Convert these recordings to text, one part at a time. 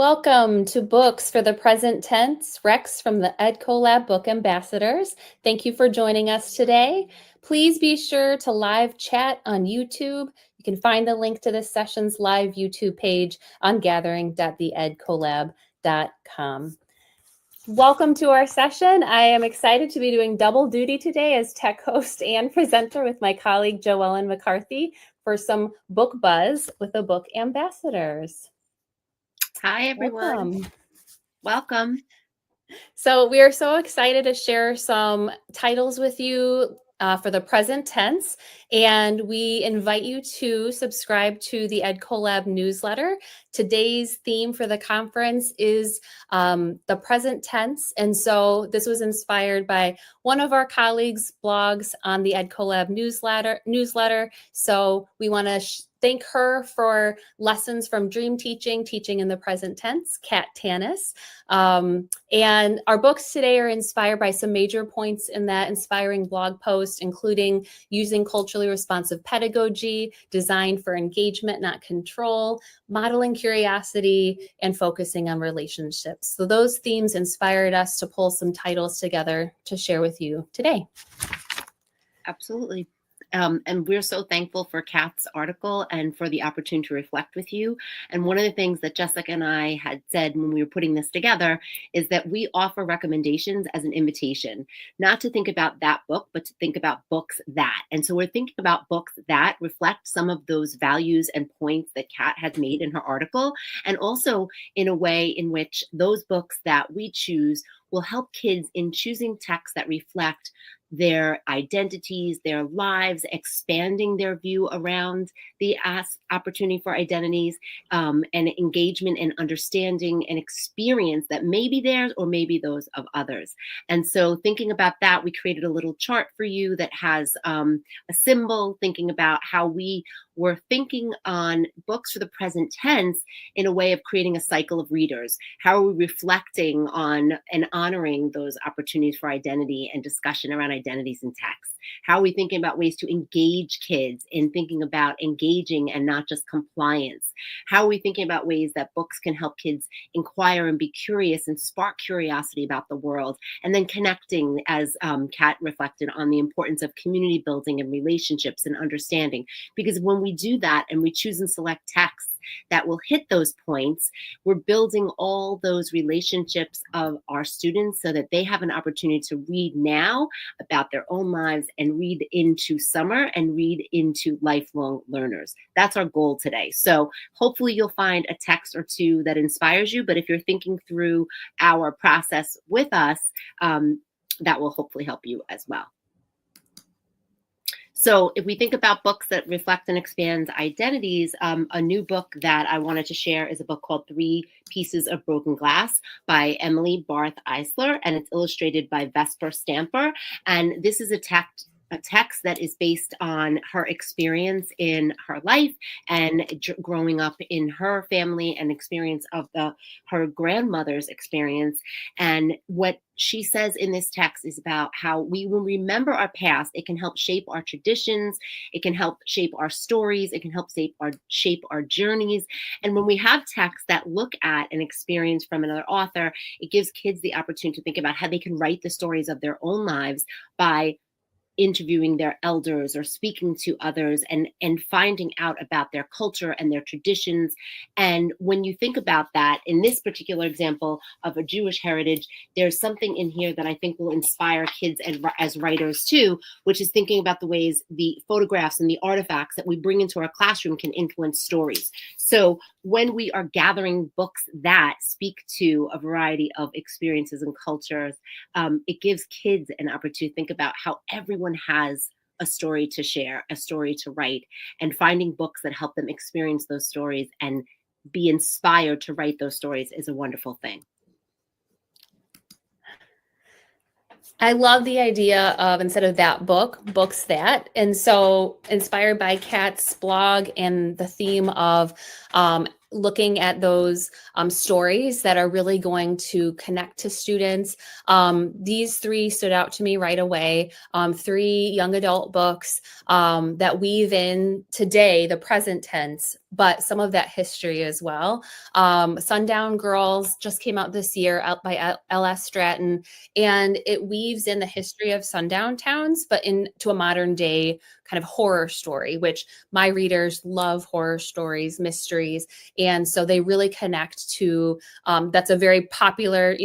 Welcome to Books for the Present Tense, Rex from the TheEdCollab Book Ambassadors. Thank you for joining us today. Please be sure to live chat on YouTube. You can find the link to this session's live YouTube page on gathering.theedcollab.com. Welcome to our session. I am excited to be doing double duty today as tech host and presenter with my colleague Joellen McCarthy for some book buzz with the Book Ambassadors. Hi, everyone. Welcome. So we are so excited to share some titles with you for the present tense, and we invite you to subscribe to the TheEdCollab newsletter. Today's theme for the conference is the present tense, and so this was inspired by one of our colleagues' blogs on the TheEdCollab newsletter. So we want to thank her for lessons from dream teaching in the present tense, Kat Tanis. And our books today are inspired by some major points in that inspiring blog post, including using culturally responsive pedagogy, designed for engagement, not control, modeling curiosity, and focusing on relationships. So those themes inspired us to pull some titles together to share with you today. Absolutely. And we're so thankful for Kat's article and for the opportunity to reflect with you. And one of the things that Jessica and I had said when we were putting this together is that we offer recommendations as an invitation, not to think about that book, but to think about books that. And so we're thinking about books that reflect some of those values and points that Kat had made in her article, and also in a way in which those books that we choose will help kids in choosing texts that reflect their identities, their lives, expanding their view around the opportunity for identities, and engagement and understanding and experience that may be theirs or maybe those of others. And so thinking about that, we created a little chart for you that has a symbol, thinking about how we were thinking on books for the present tense in a way of creating a cycle of readers. How are we reflecting on and honoring those opportunities for identity and discussion around identities in text? How are we thinking about ways to engage kids in thinking about engaging and not just compliance? How are we thinking about ways that books can help kids inquire and be curious and spark curiosity about the world? And then connecting, as Kat reflected on, the importance of community building and relationships and understanding. Because when we do that and we choose and select texts that will hit those points, we're building all those relationships of our students so that they have an opportunity to read now about their own lives and read into summer and read into lifelong learners. That's our goal today. So hopefully you'll find a text or two that inspires you. But if you're thinking through our process with us, that will hopefully help you as well. So if we think about books that reflect and expand identities, a new book that I wanted to share is a book called 3 Pieces of Broken Glass by Emily Barth Eisler, and it's illustrated by Vesper Stamper. And this is a text that is based on her experience in her life and growing up in her family and experience of her grandmother's experience. And what she says in this text is about how when we remember our past, it can help shape our traditions, it can help shape our stories, it can help shape our journeys. And when we have texts that look at an experience from another author, it gives kids the opportunity to think about how they can write the stories of their own lives by interviewing their elders or speaking to others and finding out about their culture and their traditions. And when you think about that, in this particular example of a Jewish heritage, there's something in here that I think will inspire kids as writers too, which is thinking about the ways the photographs and the artifacts that we bring into our classroom can influence stories. So when we are gathering books that speak to a variety of experiences and cultures, it gives kids an opportunity to think about how everyone has a story to share, a story to write, and finding books that help them experience those stories and be inspired to write those stories is a wonderful thing. I love the idea of, instead of that book, books that. And so inspired by Kat's blog and the theme of looking at those stories that are really going to connect to students. These 3 stood out to me right away. 3 young adult books that weave in today, the present tense, but some of that history as well. Sundown Girls just came out this year, out by L.S. Stratton, and it weaves in the history of sundown towns, but into a modern day kind of horror story, which my readers love horror stories, mysteries, and so they really connect to. That's a very popular,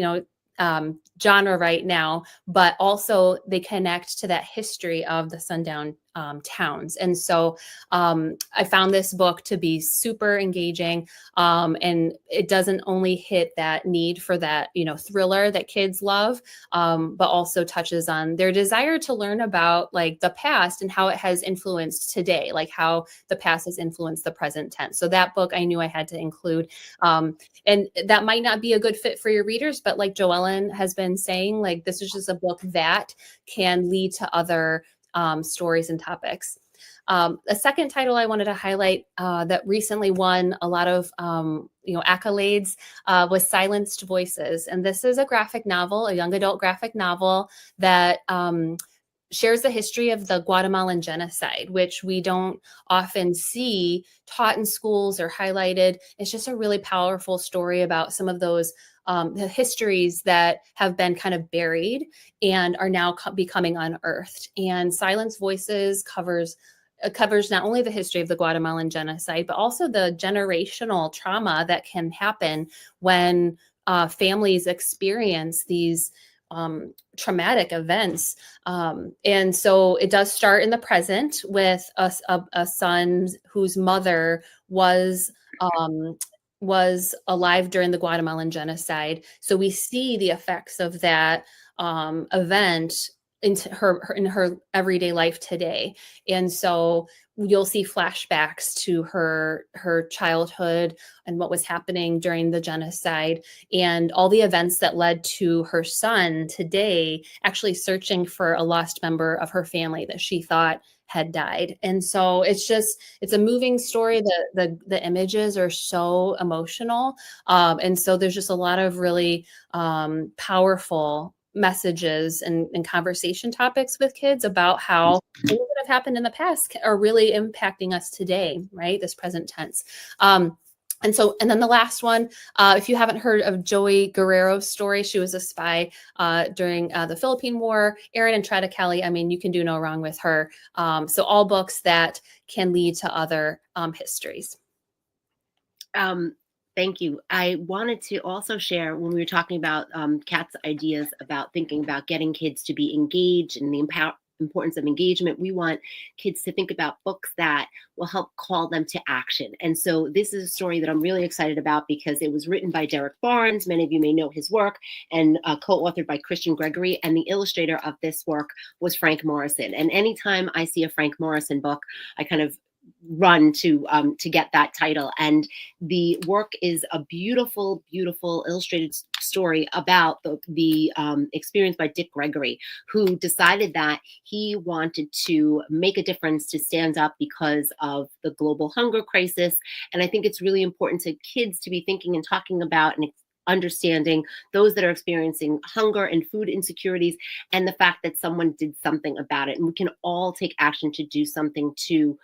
genre right now, but also they connect to that history of the sundown towns. And so I found this book to be super engaging, and it doesn't only hit that need for that, thriller that kids love, but also touches on their desire to learn about like the past and how it has influenced today, like how the past has influenced the present tense. So that book I knew I had to include. And that might not be a good fit for your readers, but like Joellen has been saying, like this is just a book that can lead to other stories and topics. A second title I wanted to highlight that recently won a lot of accolades was Silenced Voices, and this is a graphic novel, a young adult graphic novel that shares the history of the Guatemalan genocide, which we don't often see taught in schools or highlighted. It's just a really powerful story about some of those the histories that have been kind of buried and are now becoming unearthed. And Silence Voices covers not only the history of the Guatemalan genocide, but also the generational trauma that can happen when families experience these traumatic events. And so it does start in the present with a son whose mother was alive during the Guatemalan genocide. So we see the effects of that event in her everyday life today. And so you'll see flashbacks to her childhood and what was happening during the genocide and all the events that led to her son today actually searching for a lost member of her family that she thought had died. And so it's a moving story. The images are so emotional. And so there's just a lot of really powerful messages and conversation topics with kids about how things that have happened in the past are really impacting us today, right? This present tense. And then the last one, if you haven't heard of Joey Guerrero's story, she was a spy during the Philippine War. Erin and Tretta Kelly, I mean, you can do no wrong with her. So all books that can lead to other histories. Thank you. I wanted to also share when we were talking about Kat's ideas about thinking about getting kids to be engaged and the importance of engagement. We want kids to think about books that will help call them to action. And so this is a story that I'm really excited about because it was written by Derek Barnes. Many of you may know his work, and co-authored by Christian Gregory. And the illustrator of this work was Frank Morrison. And anytime I see a Frank Morrison book, I kind of run to get that title. And the work is a beautiful, beautiful illustrated story about the experience by Dick Gregory, who decided that he wanted to make a difference, to stand up because of the global hunger crisis. And I think it's really important to kids to be thinking and talking about and understanding those that are experiencing hunger and food insecurities, and the fact that someone did something about it. And we can all take action to do something to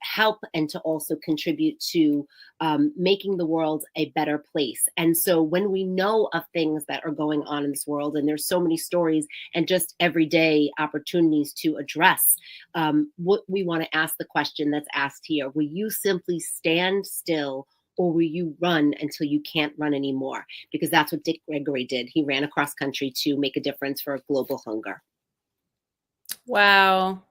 help and to also contribute to making the world a better place. And so when we know of things that are going on in this world, and there's so many stories and just everyday opportunities to address, what we want to ask the question that's asked here: will you simply stand still, or will you run until you can't run anymore? Because that's what Dick Gregory did. He ran across country to make a difference for global hunger. Wow.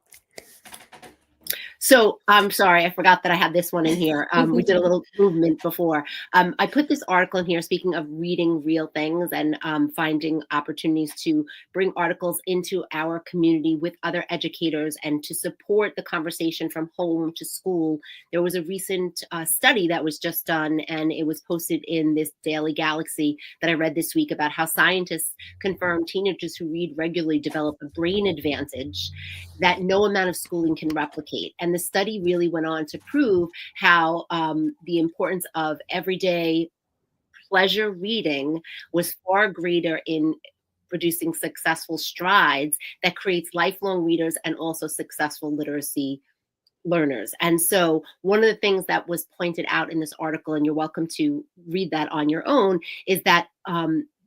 So I'm sorry, I forgot that I had this one in here. We did a little movement before. I put this article in here, speaking of reading real things and finding opportunities to bring articles into our community with other educators and to support the conversation from home to school. There was a recent study that was just done, and it was posted in this Daily Galaxy that I read this week, about how scientists confirm teenagers who read regularly develop a brain advantage that no amount of schooling can replicate. And the study really went on to prove how the importance of everyday pleasure reading was far greater in producing successful strides that creates lifelong readers and also successful literacy learners. And so one of the things that was pointed out in this article, and you're welcome to read that on your own, is that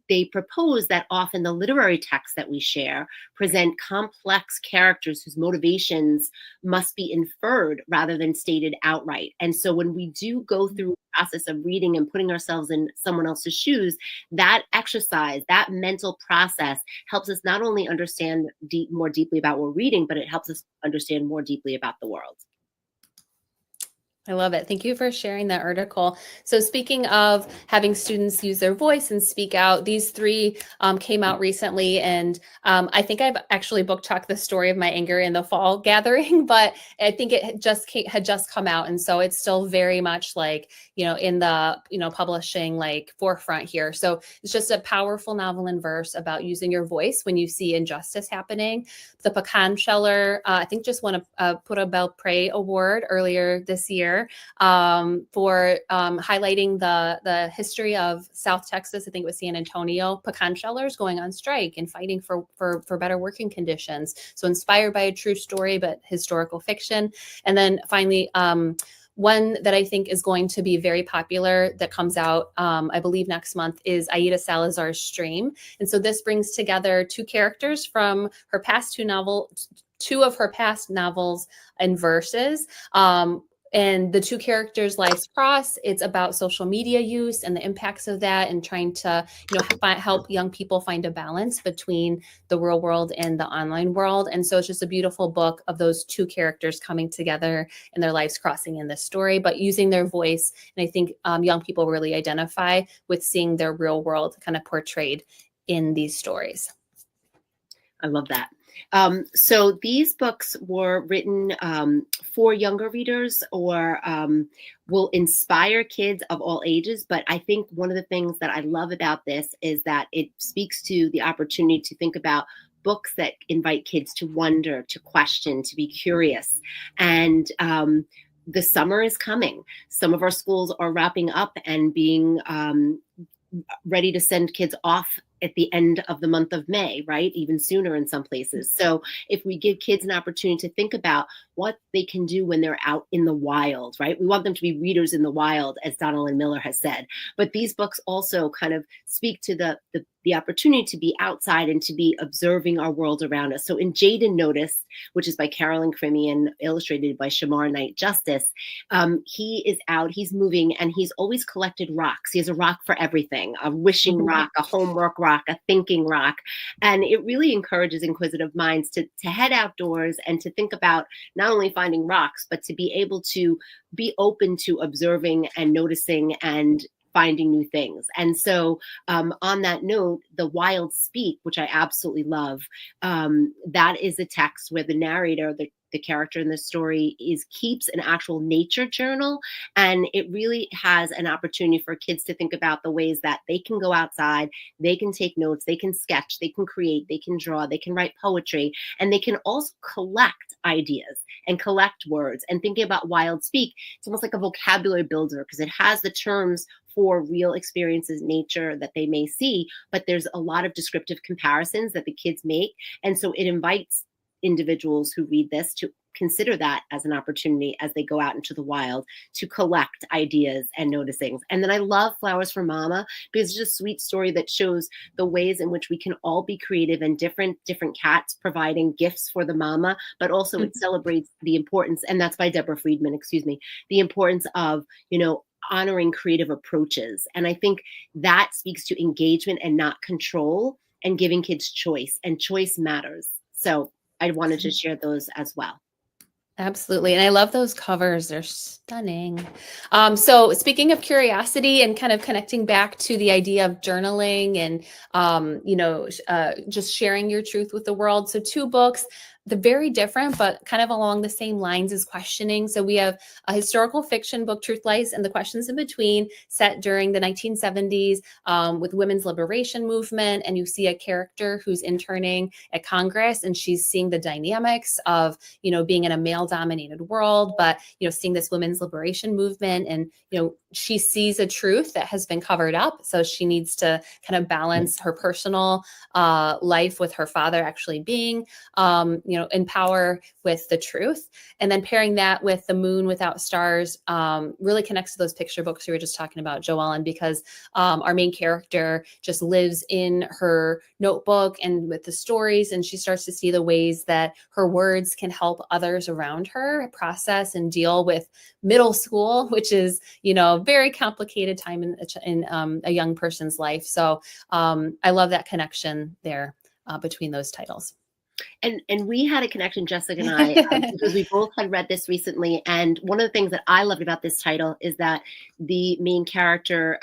they propose that often the literary texts that we share present complex characters whose motivations must be inferred rather than stated outright. And so when we do go through the process of reading and putting ourselves in someone else's shoes, that exercise, that mental process helps us not only understand more deeply about what we're reading, but it helps us understand more deeply about the world. I love it. Thank you for sharing that article. So speaking of having students use their voice and speak out, these three came out recently. And I think I've actually book talked the story of my anger in the fall gathering, but I think it had just come out. And so it's still very much like, in the, publishing like forefront here. So it's just a powerful novel in verse about using your voice when you see injustice happening. The Pecan Sheller, I think just won a Put a Bell Pray award earlier this year for highlighting the history of South Texas. I think it was San Antonio, pecan shellers going on strike and fighting for better working conditions. So inspired by a true story, but historical fiction. And then finally, one that I think is going to be very popular that comes out, I believe next month, is Aida Salazar's Stream. And so this brings together two characters from her past two of her past novels in verses. And the two characters' lives cross. It's about social media use and the impacts of that, and trying to, help young people find a balance between the real world and the online world. And so it's just a beautiful book of those two characters coming together and their lives crossing in this story, but using their voice. And I think young people really identify with seeing their real world kind of portrayed in these stories. I love that. So these books were written for younger readers, or will inspire kids of all ages. But I think one of the things that I love about this is that it speaks to the opportunity to think about books that invite kids to wonder, to question, to be curious. And the summer is coming. Some of our schools are wrapping up and being ready to send kids off at the end of the month of May, right? Even sooner in some places. So if we give kids an opportunity to think about what they can do when they're out in the wild, right? We want them to be readers in the wild, as Donald Miller has said. But these books also kind of speak to the opportunity to be outside and to be observing our world around us. So in Jade and Notice, which is by Carolyn Crimi and illustrated by Shamar Knight Justice, he is out, he's moving, and he's always collected rocks. He has a rock for everything, a wishing rock, a homework rock, a thinking rock. And it really encourages inquisitive minds to head outdoors and to think about not only finding rocks, but to be able to be open to observing and noticing and finding new things. And so on that note, The Wild Speak, which I absolutely love, that is a text where the narrator, the character in the story, keeps an actual nature journal. And it really has an opportunity for kids to think about the ways that they can go outside, they can take notes, they can sketch, they can create, they can draw, they can write poetry, and they can also collect ideas and collect words. And thinking about Wild Speak, it's almost like a vocabulary builder, because it has the terms for real experiences, nature that they may see, but there's a lot of descriptive comparisons that the kids make. And so it invites individuals who read this to consider that as an opportunity as they go out into the wild to collect ideas and noticings. And then I love Flowers for Mama, because it's just a sweet story that shows the ways in which we can all be creative, and different cats providing gifts for the mama, but also it celebrates the importance, and that's by Deborah Friedman, the importance of, honoring creative approaches. And I think that speaks to engagement and not control, and giving kids choice, and choice matters. So I wanted to share those as well. Absolutely. And I love those covers. They're stunning. So speaking of curiosity and kind of connecting back to the idea of journaling and, just sharing your truth with the world. So two books, they're very different, but kind of along the same lines as questioning. So we have a historical fiction book, Truth, Lies, and the Questions in Between, set during the 1970s with women's liberation movement. And you see a character who's interning at Congress, and she's seeing the dynamics of, being in a male male-dominated world, but, seeing this women's liberation movement, and, she sees a truth that has been covered up. So she needs to kind of balance her personal life with her father actually being, in power with the truth. And then pairing that with The Moon Without Stars really connects to those picture books we were just talking about, Joellen, because our main character just lives in her notebook and with the stories, and she starts to see the ways that her words can help others around her process and deal with middle school, which is, very complicated time in a young person's life. So I love that connection there between those titles. And we had a connection, Jessica and I, because we both had read this recently. And one of the things that I loved about this title is that the main character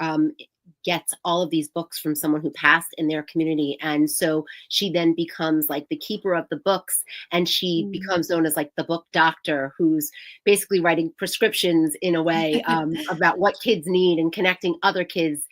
gets all of these books from someone who passed in their community. And so she then becomes like the keeper of the books, and she becomes known as like the book doctor, who's basically writing prescriptions in a way about what kids need and connecting other kids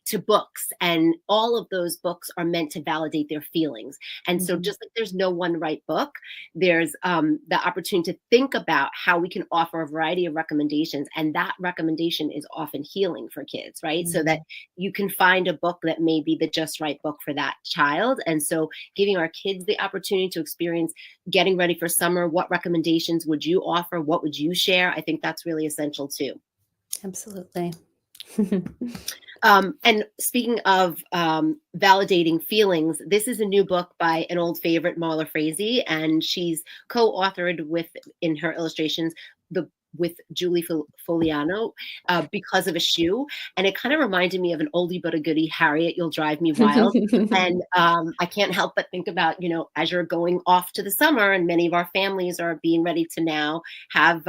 to books. And all of those books are meant to validate their feelings. And so just like there's no one right book, there's the opportunity to think about how we can offer a variety of recommendations. And that recommendation is often healing for kids, right? So that you can find a book that may be the just right book for that child. And so giving our kids the opportunity to experience getting ready for summer, what recommendations would you offer? What would you share? I think that's really essential too. Absolutely. And speaking of validating feelings, this is a new book by an old favorite, Marla Frazee, and she's co-authored in her illustrations, with Julie Foliano, Because of a Shoe. And it kind of reminded me of an oldie but a goodie, Harriet, You'll Drive Me Wild. And I can't help but think about, as you're going off to the summer, and many of our families are being ready to now have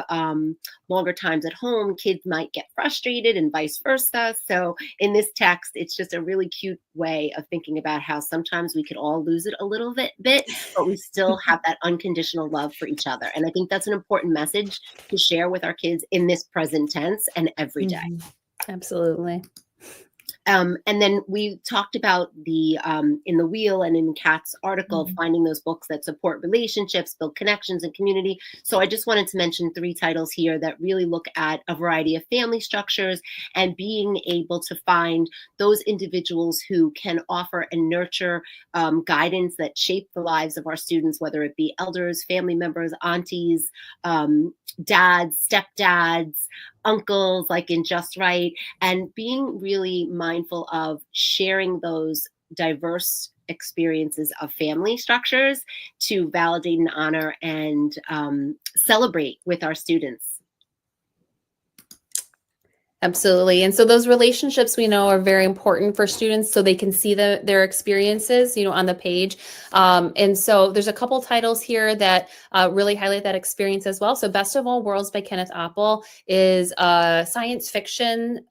longer times at home, kids might get frustrated and vice versa. So in this text, it's just a really cute way of thinking about how sometimes we could all lose it a little bit, but we still have that unconditional love for each other. And I think that's an important message to share with our kids in this present tense and every day. Absolutely. And then we talked about the in the Wheel and in Kat's article, finding those books that support relationships, build connections and community. So I just wanted to mention 3 titles here that really look at a variety of family structures and being able to find those individuals who can offer and nurture guidance that shape the lives of our students, whether it be elders, family members, aunties, dads, stepdads, uncles, like in Just Right, and being really mindful of sharing those diverse experiences of family structures to validate and honor and celebrate with our students. Absolutely. And so those relationships we know are very important for students so they can see their experiences, on the page. And so there's a couple titles here that really highlight that experience as well. So Best of All Worlds by Kenneth Apple is a science fiction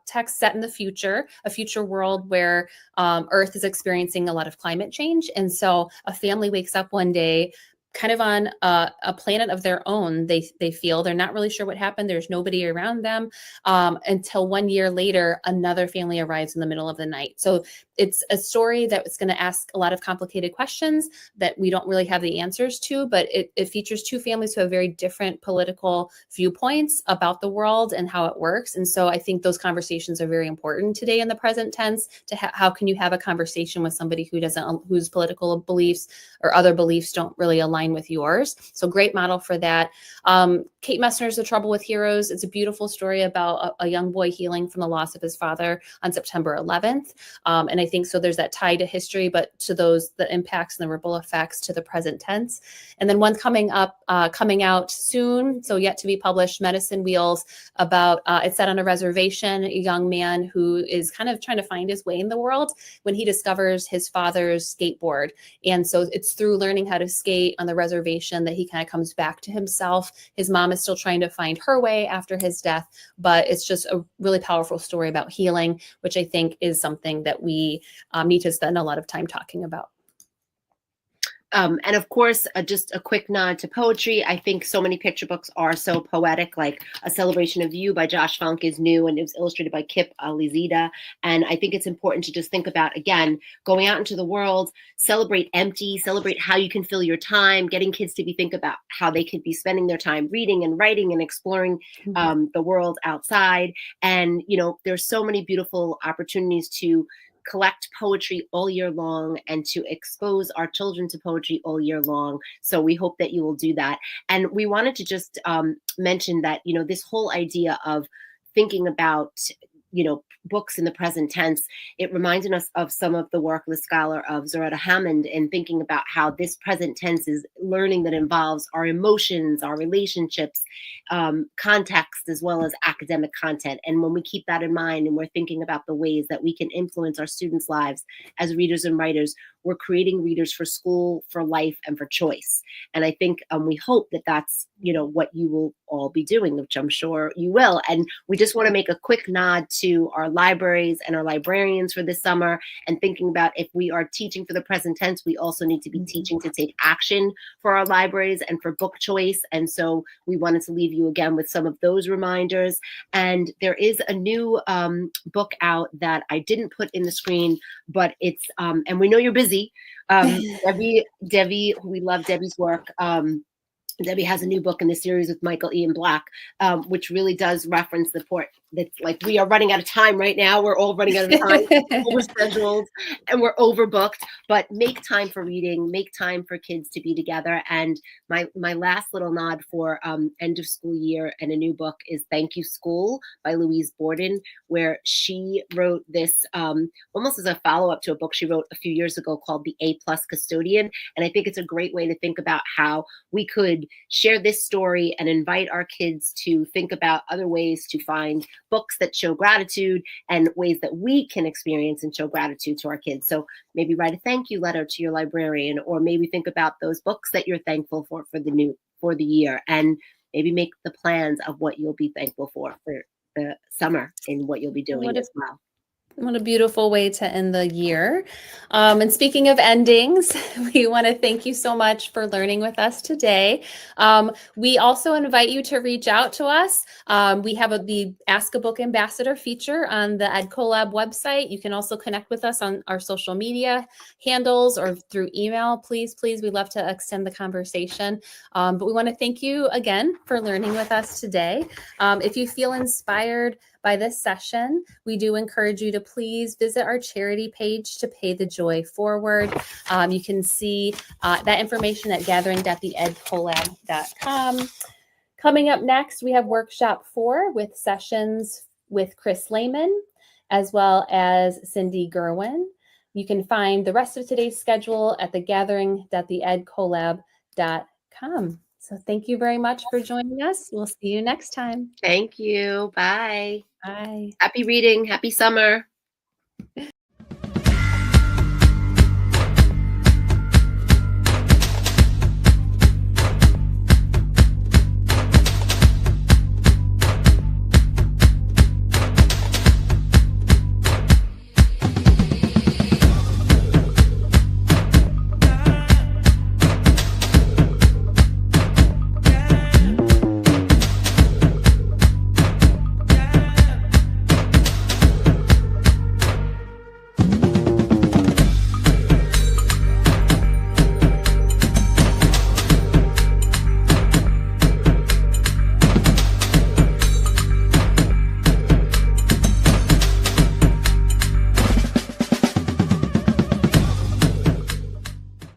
text set in the future, a future world where Earth is experiencing a lot of climate change. And so a family wakes up one day kind of on a planet of their own. They feel they're not really sure what happened. There's nobody around them until 1 year later, another family arrives in the middle of the night. So it's a story that is going to ask a lot of complicated questions that we don't really have the answers to, but it features 2 families who have very different political viewpoints about the world and how it works. And so I think those conversations are very important today in the present tense to how can you have a conversation with somebody whose political beliefs or other beliefs don't really align with yours. So great model for that. Kate Messner's The Trouble with Heroes. It's a beautiful story about a young boy healing from the loss of his father on September 11th. And I think so there's that tie to history, but to the impacts and the ripple effects to the present tense. And then one coming out soon, so yet to be published, Medicine Wheels, about it's set on a reservation, a young man who is kind of trying to find his way in the world when he discovers his father's skateboard. And so it's through learning how to skate on the reservation that he kind of comes back to himself. His mom is still trying to find her way after his death, but it's just a really powerful story about healing, which I think is something that we need to spend a lot of time talking about. And of course, just a quick nod to poetry. I think so many picture books are so poetic, like A Celebration of You by Josh Funk is new, and it was illustrated by Kip Alizida. And I think it's important to just think about, again, going out into the world, celebrate empty, celebrate how you can fill your time, getting kids to think about how they could be spending their time reading and writing and exploring the world outside. And, there's so many beautiful opportunities to collect poetry all year long and to expose our children to poetry all year long. So we hope that you will do that. And we wanted to just mention that, this whole idea of thinking about, books in the present tense, it reminded us of some of the work of the scholar of Zaretta Hammond in thinking about how this present tense is learning that involves our emotions, our relationships, context, as well as academic content. And when we keep that in mind and we're thinking about the ways that we can influence our students' lives as readers and writers, we're creating readers for school, for life, and for choice. And I think we hope that that's, what you will all be doing, which I'm sure you will. And we just want to make a quick nod to our libraries and our librarians for this summer, and thinking about, if we are teaching for the present tense, we also need to be teaching to take action for our libraries and for book choice. And so we wanted to leave you again with some of those reminders. And there is a new book out that I didn't put in the screen, but it's, and we know you're busy. Debbie, we love Debbie's work. Debbie has a new book in the series with Michael Ian Black, which really does reference the port that's like, we are running out of time right now. We're all running out of time, overscheduled, and we're overbooked. But make time for reading, make time for kids to be together. And my last little nod for end of school year and a new book is Thank You School by Louise Borden, where she wrote this almost as a follow-up to a book she wrote a few years ago called The A+ Custodian. And I think it's a great way to think about how we could share this story and invite our kids to think about other ways to find books that show gratitude and ways that we can experience and show gratitude to our kids. So maybe write a thank you letter to your librarian, or maybe think about those books that you're thankful for the year, and maybe make the plans of what you'll be thankful for the summer and what you'll be doing as well. What a beautiful way to end the year. And speaking of endings, we want to thank you so much for learning with us today. We also invite you to reach out to us. We have the Ask a Book Ambassador feature on the TheEdCollab website. You can also connect with us on our social media handles or through email. Please, we love to extend the conversation. But we want to thank you again for learning with us today. If you feel inspired by this session, we do encourage you to please visit our charity page to pay the joy forward. You can see that information at gathering.theedcollab.com. Coming up next, we have workshop 4 with sessions with Chris Lehman, as well as Cindy Gerwin. You can find the rest of today's schedule at gathering.theedcollab.com. So thank you very much for joining us. We'll see you next time. Thank you. Bye. Bye. Happy reading. Happy summer.